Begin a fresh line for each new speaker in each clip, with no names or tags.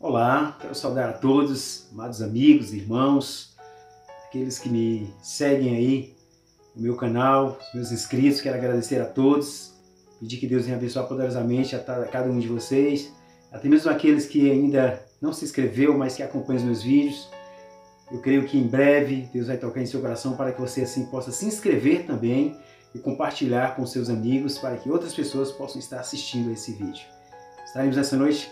Olá, quero saudar a todos, amados amigos, irmãos, aqueles que me seguem aí no meu canal, os meus inscritos. Quero agradecer a todos, pedir que Deus venha abençoar poderosamente a cada um de vocês, até mesmo aqueles que ainda não se inscreveu, mas que acompanham os meus vídeos. Eu creio que em breve Deus vai tocar em seu coração para que você assim possa se inscrever também e compartilhar com seus amigos para que outras pessoas possam estar assistindo a esse vídeo. Estaremos nessa noite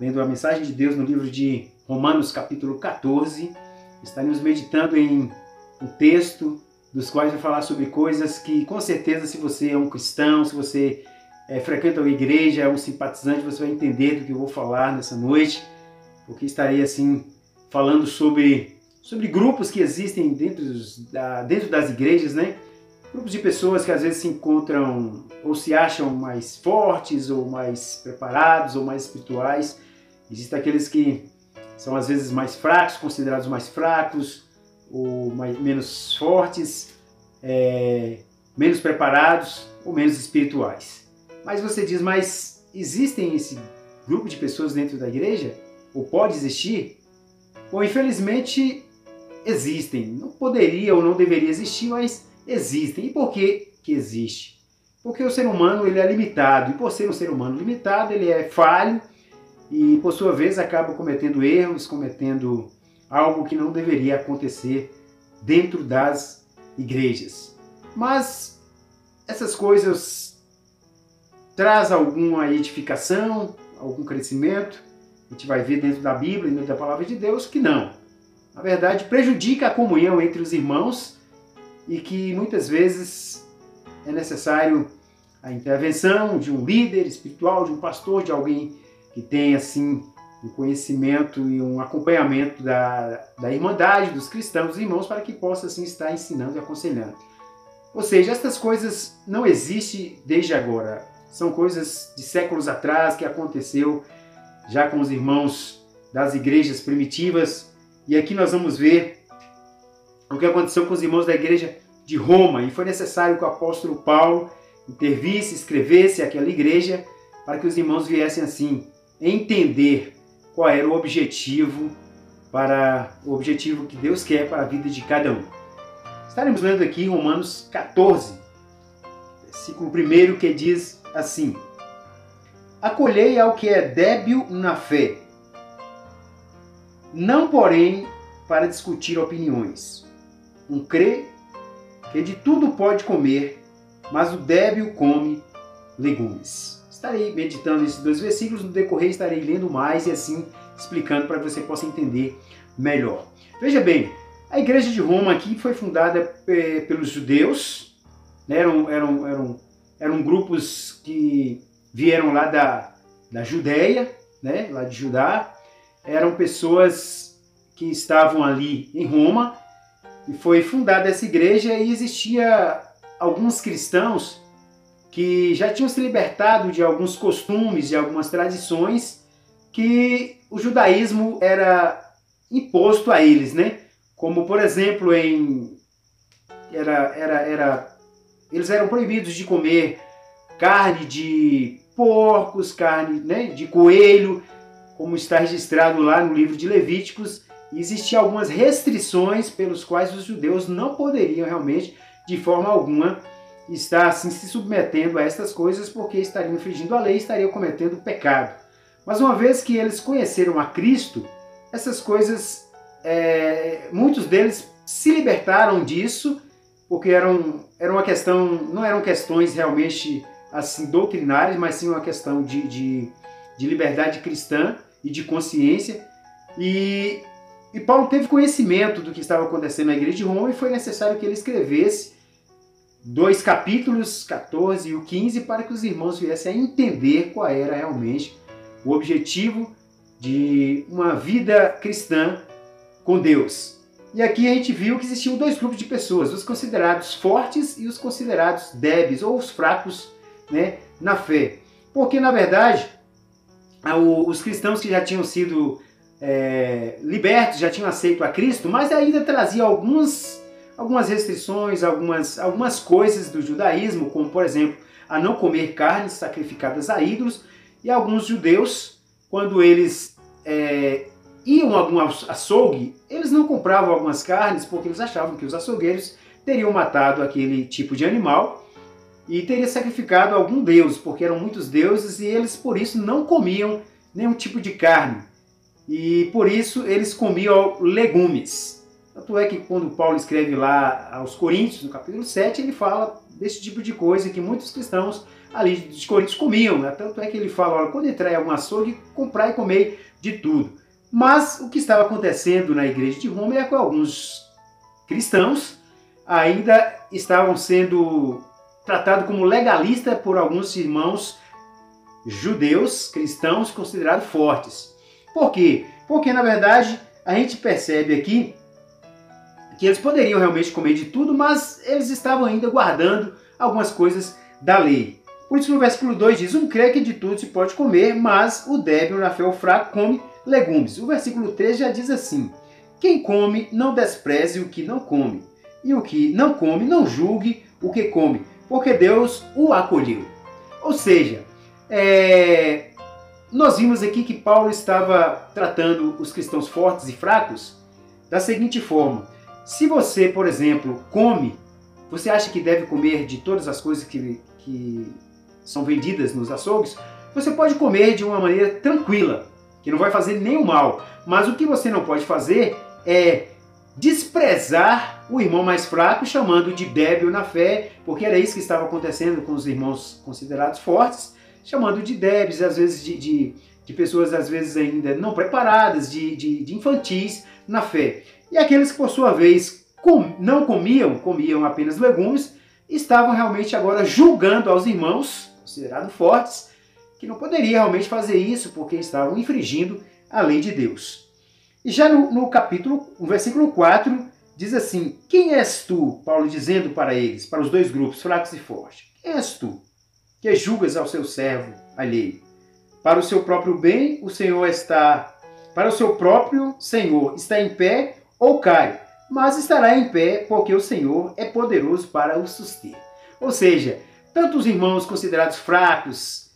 lendo a mensagem de Deus no livro de Romanos capítulo 14. Estaremos meditando em um texto dos quais vai falar sobre coisas que, com certeza, se você é um cristão, se você frequenta uma igreja, é um simpatizante, você vai entender do que eu vou falar nessa noite, porque estarei assim falando sobre grupos que existem dentro das igrejas, né? Grupos de pessoas que às vezes se encontram ou se acham mais fortes, ou mais preparados, ou mais espirituais. Existem aqueles que são às vezes mais fracos, considerados mais fracos, ou menos fortes, menos preparados ou menos espirituais. Mas você diz, mas existem esse grupo de pessoas dentro da igreja? Ou pode existir? Bom, infelizmente existem. Não poderia ou não deveria existir, mas existem. E por que existe? Porque o ser humano ele é limitado, e por ser um ser humano limitado, ele é falho, e por sua vez acaba cometendo erros, cometendo algo que não deveria acontecer dentro das igrejas. Mas essas coisas trazem alguma edificação, algum crescimento. A gente vai ver dentro da Bíblia, dentro da Palavra de Deus, que não. Na verdade, prejudica a comunhão entre os irmãos e que muitas vezes é necessário a intervenção de um líder espiritual, de um pastor, de alguém que tem assim um conhecimento e um acompanhamento da irmandade, dos cristãos, dos irmãos, para que possa assim estar ensinando e aconselhando. Ou seja, estas coisas não existem desde agora. São coisas de séculos atrás que aconteceu já com os irmãos das igrejas primitivas. E aqui nós vamos ver o que aconteceu com os irmãos da igreja de Roma. E foi necessário que o apóstolo Paulo intervisse, escrevesse aquela igreja para que os irmãos viessem assim entender qual era o objetivo que Deus quer para a vida de cada um. Estaremos lendo aqui Romanos 14, versículo 1, que diz assim: acolhei ao que é débil na fé, não porém para discutir opiniões. Um crê que de tudo pode comer, mas o débil come legumes. Estarei meditando esses dois versículos, no decorrer estarei lendo mais e assim explicando para que você possa entender melhor. Veja bem, a igreja de Roma aqui foi fundada pelos judeus, né? Eram grupos que vieram lá da Judéia, né? Lá de Judá. Eram pessoas que estavam ali em Roma e foi fundada essa igreja, e existia alguns cristãos que já tinham se libertado de alguns costumes, de algumas tradições que o judaísmo era imposto a eles, né? Como, por exemplo, eles eram proibidos de comer carne de porcos, carne, né, de coelho, como está registrado lá no livro de Levíticos. E existiam algumas restrições pelos quais os judeus não poderiam realmente, de forma alguma, estar assim se submetendo a estas coisas, porque estariam infringindo a lei, estariam cometendo pecado. Mas uma vez que eles conheceram a Cristo, essas coisas, muitos deles se libertaram disso, porque não eram questões realmente assim doutrinárias, mas sim uma questão de liberdade cristã e de consciência. E Paulo teve conhecimento do que estava acontecendo na igreja de Roma, e foi necessário que ele escrevesse 2 capítulos, 14 e o 15, para que os irmãos viessem a entender qual era realmente o objetivo de uma vida cristã com Deus. E aqui a gente viu que existiam 2 grupos de pessoas, os considerados fortes e os considerados débeis, ou os fracos, né, na fé. Porque, na verdade, os cristãos que já tinham sido libertos, já tinham aceito a Cristo, mas ainda trazia algumas restrições, algumas coisas do judaísmo, como, por exemplo, a não comer carnes sacrificadas a ídolos. E alguns judeus, quando eles iam a algum açougue, eles não compravam algumas carnes porque eles achavam que os açougueiros teriam matado aquele tipo de animal e teria sacrificado algum deus, porque eram muitos deuses e eles por isso não comiam nenhum tipo de carne. E por isso eles comiam legumes. Tanto é que quando Paulo escreve lá aos Coríntios, no capítulo 7, ele fala desse tipo de coisa que muitos cristãos ali de Coríntios comiam. Né? Tanto é que ele fala, olha, quando entrar em algum açougue, comprar e comer de tudo. Mas o que estava acontecendo na igreja de Roma é que alguns cristãos ainda estavam sendo tratados como legalistas por alguns irmãos judeus, cristãos, considerados fortes. Por quê? Porque, na verdade, a gente percebe aqui que eles poderiam realmente comer de tudo, mas eles estavam ainda guardando algumas coisas da lei. Por isso que no versículo 2 diz, crê que de tudo se pode comer, mas o débil na fé ou fraco come legumes. O versículo 3 já diz assim, quem come não despreze o que não come, e o que não come não julgue o que come, porque Deus o acolheu. Ou seja, nós vimos aqui que Paulo estava tratando os cristãos fortes e fracos da seguinte forma, se você, por exemplo, come, você acha que deve comer de todas as coisas que são vendidas nos açougues, você pode comer de uma maneira tranquila, que não vai fazer nenhum mal. Mas o que você não pode fazer é desprezar o irmão mais fraco, chamando de débil na fé, porque era isso que estava acontecendo com os irmãos considerados fortes, chamando de débeis, às vezes de pessoas às vezes ainda não preparadas, de infantis na fé. E aqueles que, por sua vez, não comiam apenas legumes, estavam realmente agora julgando aos irmãos, considerados fortes, que não poderiam realmente fazer isso, porque estavam infringindo a lei de Deus. E já no versículo 4, diz assim, quem és tu, Paulo dizendo para eles, para os dois grupos, fracos e fortes, quem és tu, que julgas ao seu servo alheio? Para o seu próprio bem, para o seu próprio Senhor está em pé ou cai, mas estará em pé porque o Senhor é poderoso para o suster. Ou seja, tanto os irmãos considerados fracos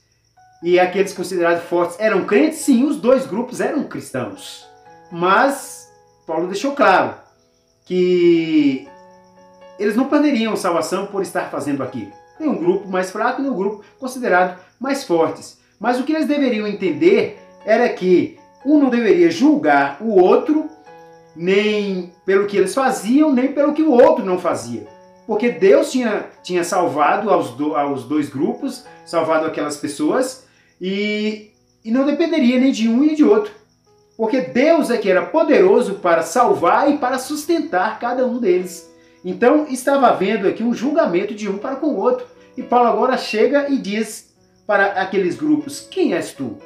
e aqueles considerados fortes eram crentes, sim, os dois grupos eram cristãos. Mas Paulo deixou claro que eles não perderiam salvação por estar fazendo aquilo. Tem um grupo mais fraco e um grupo considerado mais fortes. Mas o que eles deveriam entender era que um não deveria julgar o outro nem pelo que eles faziam, nem pelo que o outro não fazia. Porque Deus tinha salvado aos dois grupos, salvado aquelas pessoas, e não dependeria nem de um nem de outro. Porque Deus é que era poderoso para salvar e para sustentar cada um deles. Então estava havendo aqui um julgamento de um para com o outro. E Paulo agora chega e diz para aqueles grupos, quem és tu?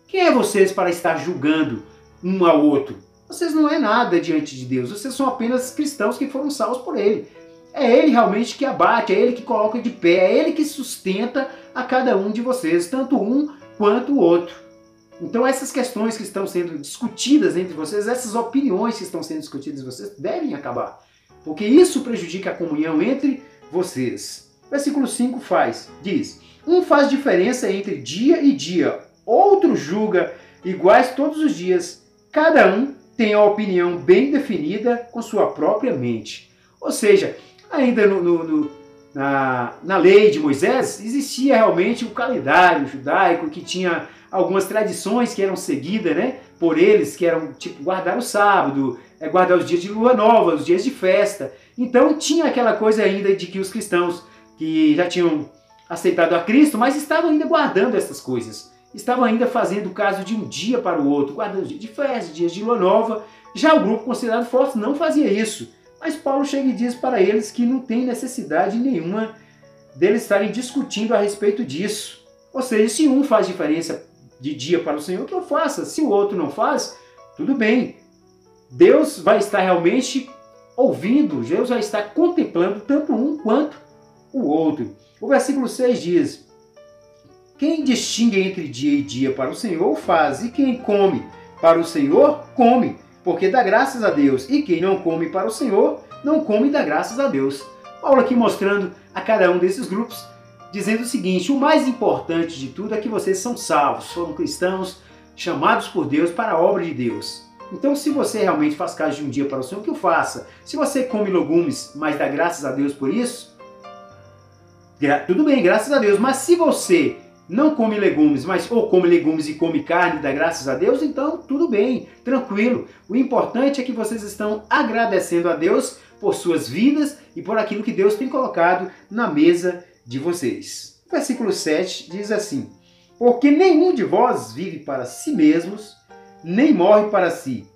Quem é vocês para estar julgando um ao outro? Vocês não é nada diante de Deus, vocês são apenas cristãos que foram salvos por Ele. É Ele realmente que abate, é Ele que coloca de pé, é Ele que sustenta a cada um de vocês, tanto um quanto o outro. Então essas questões que estão sendo discutidas entre vocês, essas opiniões que estão sendo discutidas entre vocês, devem acabar. Porque isso prejudica a comunhão entre vocês. Versículo 5 diz, um faz diferença entre dia e dia, outro julga iguais todos os dias, cada um tem a opinião bem definida com sua própria mente. Ou seja, ainda na lei de Moisés, existia realmente o calendário judaico que tinha algumas tradições que eram seguidas, né, por eles, que eram tipo guardar o sábado, guardar os dias de lua nova, os dias de festa. Então tinha aquela coisa ainda de que os cristãos que já tinham aceitado a Cristo, mas estavam ainda guardando essas coisas. Estavam ainda fazendo caso de um dia para o outro, guardando dias de festa, dias de lua nova. Já o grupo considerado forte não fazia isso. Mas Paulo chega e diz para eles que não tem necessidade nenhuma deles estarem discutindo a respeito disso. Ou seja, se um faz diferença de dia para o Senhor, que eu faça. Se o outro não faz, tudo bem. Deus vai estar realmente ouvindo, Deus vai estar contemplando tanto um quanto o outro. O versículo 6 diz, quem distingue entre dia e dia para o Senhor faz, e quem come para o Senhor, come, porque dá graças a Deus. E quem não come para o Senhor, não come e dá graças a Deus. Paulo aqui mostrando a cada um desses grupos, dizendo o seguinte, o mais importante de tudo é que vocês são salvos, foram cristãos, chamados por Deus para a obra de Deus. Então, se você realmente faz caso de um dia para o Senhor, que o faça. Se você come legumes, mas dá graças a Deus por isso, tudo bem, graças a Deus. Mas se você não come legumes, ou come legumes e come carne e dá graças a Deus, então tudo bem, tranquilo. O importante é que vocês estão agradecendo a Deus por suas vidas e por aquilo que Deus tem colocado na mesa de vocês. O versículo 7 diz assim: porque nenhum de vós vive para si mesmos, nem morre para si.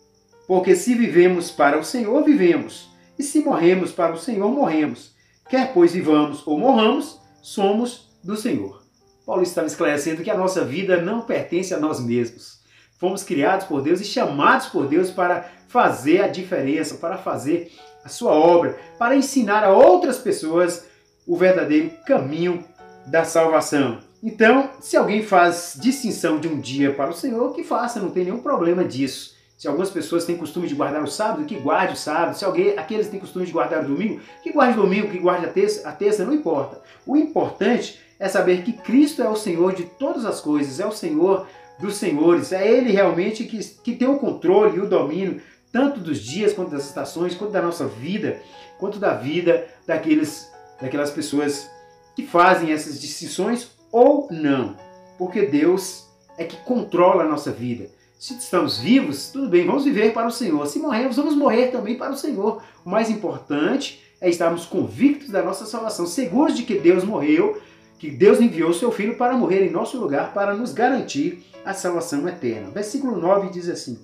Porque se vivemos para o Senhor, vivemos. E se morremos para o Senhor, morremos. Quer pois vivamos ou morramos, somos do Senhor. Paulo estava esclarecendo que a nossa vida não pertence a nós mesmos. Fomos criados por Deus e chamados por Deus para fazer a diferença, para fazer a sua obra, para ensinar a outras pessoas o verdadeiro caminho da salvação. Então, se alguém faz distinção de um dia para o Senhor, que faça, não tem nenhum problema disso. Se algumas pessoas têm costume de guardar o sábado, que guarde o sábado. Se aqueles têm costume de guardar o domingo, que guarde o domingo, que guarde a terça, não importa. O importante é saber que Cristo é o Senhor de todas as coisas, é o Senhor dos senhores, é Ele realmente que tem o controle e o domínio, tanto dos dias, quanto das estações, quanto da nossa vida, quanto da vida daquelas pessoas que fazem essas distinções ou não. Porque Deus é que controla a nossa vida. Se estamos vivos, tudo bem, vamos viver para o Senhor. Se morrermos, vamos morrer também para o Senhor. O mais importante é estarmos convictos da nossa salvação, seguros de que Deus morreu, que Deus enviou o seu Filho para morrer em nosso lugar, para nos garantir a salvação eterna. Versículo 9 diz assim: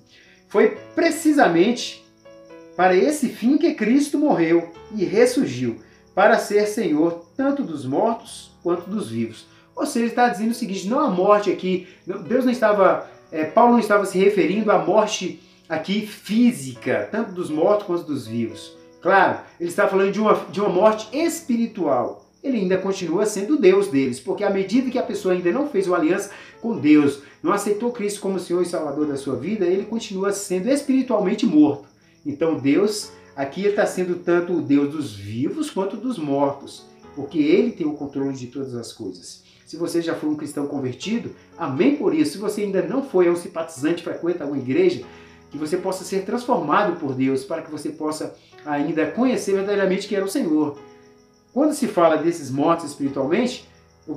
foi precisamente para esse fim que Cristo morreu e ressurgiu, para ser Senhor tanto dos mortos quanto dos vivos. Ou seja, ele está dizendo o seguinte, não a morte aqui, Paulo não estava se referindo à morte aqui física, tanto dos mortos quanto dos vivos. Claro, ele está falando de uma morte espiritual. Ele ainda continua sendo Deus deles, porque à medida que a pessoa ainda não fez uma aliança com Deus, não aceitou Cristo como Senhor e Salvador da sua vida, ele continua sendo espiritualmente morto. Então Deus aqui está sendo tanto o Deus dos vivos quanto dos mortos, porque Ele tem o controle de todas as coisas. Se você já foi um cristão convertido, amém por isso. Se você ainda não foi, é um simpatizante, frequenta uma igreja, que você possa ser transformado por Deus, para que você possa ainda conhecer verdadeiramente quem era o Senhor. Quando se fala desses mortos espiritualmente,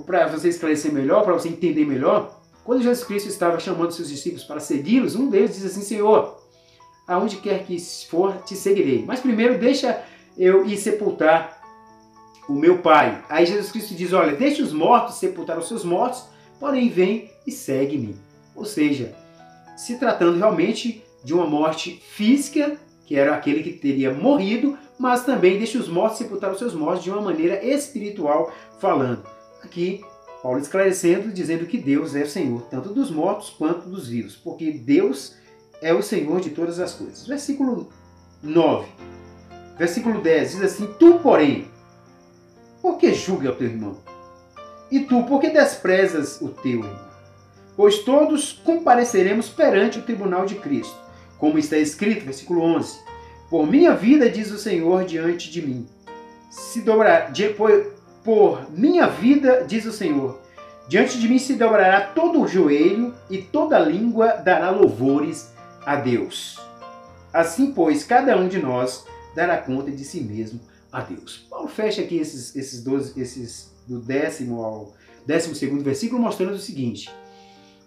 para você esclarecer melhor, para você entender melhor, quando Jesus Cristo estava chamando seus discípulos para segui-los, um deles diz assim: Senhor, aonde quer que for, te seguirei. Mas primeiro deixa eu ir sepultar o meu Pai. Aí Jesus Cristo diz, olha, deixe os mortos sepultar os seus mortos, porém vem e segue-me. Ou seja, se tratando realmente de uma morte física, que era aquele que teria morrido, mas também deixe os mortos sepultar os seus mortos de uma maneira espiritual falando. Aqui, Paulo esclarecendo, dizendo que Deus é o Senhor, tanto dos mortos quanto dos vivos, porque Deus é o Senhor de todas as coisas. Versículo 9. Versículo 10 diz assim: tu, porém, por que julga o teu irmão? E tu, por que desprezas o teu irmão? Pois todos compareceremos perante o tribunal de Cristo. Como está escrito, versículo 11: por minha vida, diz o Senhor, diante de mim, por minha vida, diz o Senhor, diante de mim se dobrará todo o joelho e toda língua dará louvores a Deus. Assim, pois, cada um de nós dará conta de si mesmo a Deus. Paulo fecha aqui esses do 10º ao 12º versículo, mostrando o seguinte: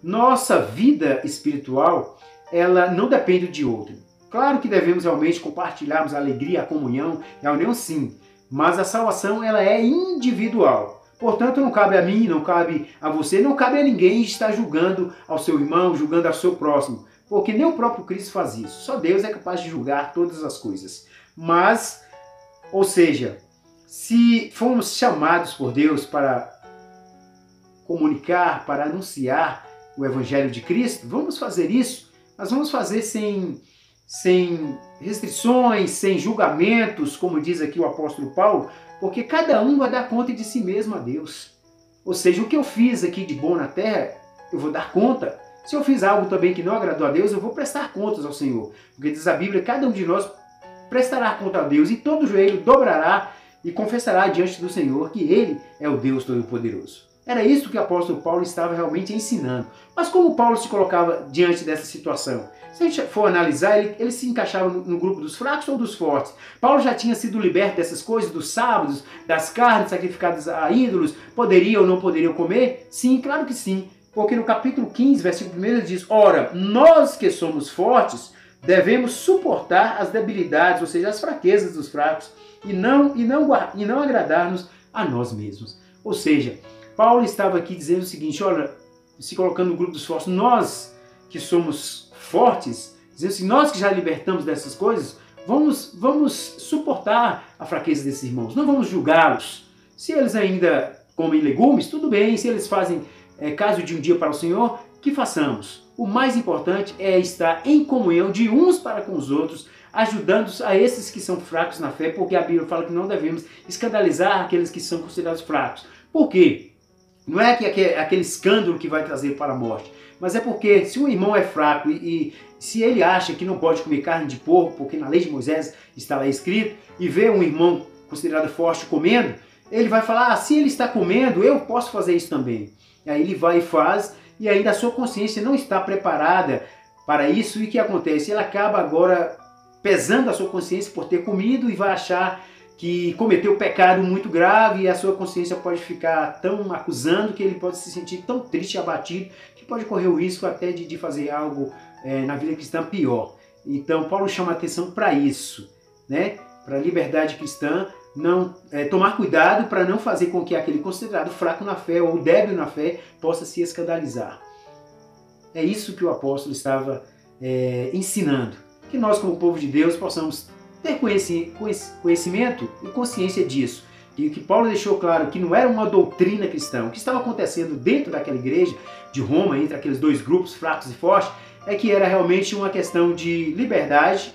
nossa vida espiritual, ela não depende de outro. Claro que devemos realmente compartilharmos a alegria, a comunhão e a união, sim, mas a salvação ela é individual. Portanto, não cabe a mim, não cabe a você, não cabe a ninguém estar julgando ao seu irmão, julgando ao seu próximo, porque nem o próprio Cristo faz isso. Só Deus é capaz de julgar todas as coisas. Mas, ou seja, se fomos chamados por Deus para comunicar, para anunciar o Evangelho de Cristo, vamos fazer isso, mas vamos fazer sem restrições, sem julgamentos, como diz aqui o apóstolo Paulo, porque cada um vai dar conta de si mesmo a Deus. Ou seja, o que eu fiz aqui de bom na terra, eu vou dar conta. Se eu fiz algo também que não agradou a Deus, eu vou prestar contas ao Senhor. Porque diz a Bíblia, cada um de nós prestará conta a Deus, e todo joelho dobrará e confessará diante do Senhor que Ele é o Deus Todo-Poderoso. Era isso que o apóstolo Paulo estava realmente ensinando. Mas como Paulo se colocava diante dessa situação? Se a gente for analisar, ele se encaixava no grupo dos fracos ou dos fortes? Paulo já tinha sido liberto dessas coisas, dos sábados, das carnes sacrificadas a ídolos, poderia ou não poderia comer? Sim, claro que sim. Porque no capítulo 15, versículo 1, ele diz: ora, nós que somos fortes, devemos suportar as debilidades, ou seja, as fraquezas dos fracos, e não agradar-nos a nós mesmos. Ou seja, Paulo estava aqui dizendo o seguinte, olha, se colocando no grupo dos fortes, nós que somos fortes, dizendo assim, nós que já libertamos dessas coisas, vamos suportar a fraqueza desses irmãos, não vamos julgá-los. Se eles ainda comem legumes, tudo bem, se eles fazem caso de um dia para o Senhor, que façamos. O mais importante é estar em comunhão de uns para com os outros, ajudando a esses que são fracos na fé, porque a Bíblia fala que não devemos escandalizar aqueles que são considerados fracos. Por quê? Não é aquele escândalo que vai trazer para a morte, mas é porque se um irmão é fraco e se ele acha que não pode comer carne de porco, porque na lei de Moisés está lá escrito, e vê um irmão considerado forte comendo, ele vai falar, se ele está comendo, eu posso fazer isso também. E aí ele vai e faz, e ainda a sua consciência não está preparada para isso, e o que acontece? Ele acaba agora pesando a sua consciência por ter comido e vai achar que cometeu pecado muito grave e a sua consciência pode ficar tão acusando que ele pode se sentir tão triste e abatido que pode correr o risco até de fazer algo na vida cristã pior. Então Paulo chama a atenção para isso, né? Para a liberdade cristã, tomar cuidado para não fazer com que aquele considerado fraco na fé ou débil na fé possa se escandalizar. É isso que o apóstolo estava ensinando. Que nós, como povo de Deus, possamos ter conhecimento e consciência disso. E que Paulo deixou claro que não era uma doutrina cristã. O que estava acontecendo dentro daquela igreja de Roma, entre aqueles dois grupos, fracos e fortes, é que era realmente uma questão de liberdade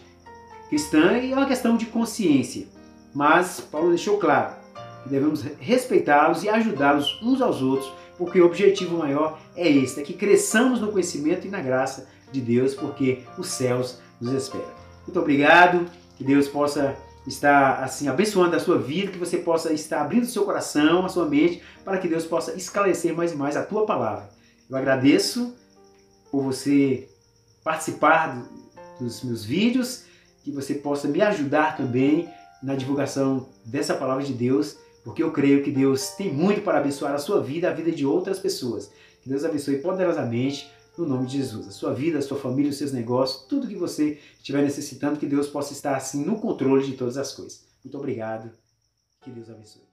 cristã e uma questão de consciência. Mas Paulo deixou claro que devemos respeitá-los e ajudá-los uns aos outros, porque o objetivo maior é esse, é que cresçamos no conhecimento e na graça de Deus, porque os céus nos esperam. Muito obrigado. Que Deus possa estar assim abençoando a sua vida, que você possa estar abrindo o seu coração, a sua mente, para que Deus possa esclarecer mais e mais a tua palavra. Eu agradeço por você participar dos meus vídeos, que você possa me ajudar também na divulgação dessa palavra de Deus, porque eu creio que Deus tem muito para abençoar a sua vida, a vida de outras pessoas. Que Deus abençoe poderosamente no nome de Jesus. A sua vida, a sua família, os seus negócios, tudo que você estiver necessitando, que Deus possa estar assim no controle de todas as coisas. Muito obrigado. Que Deus abençoe.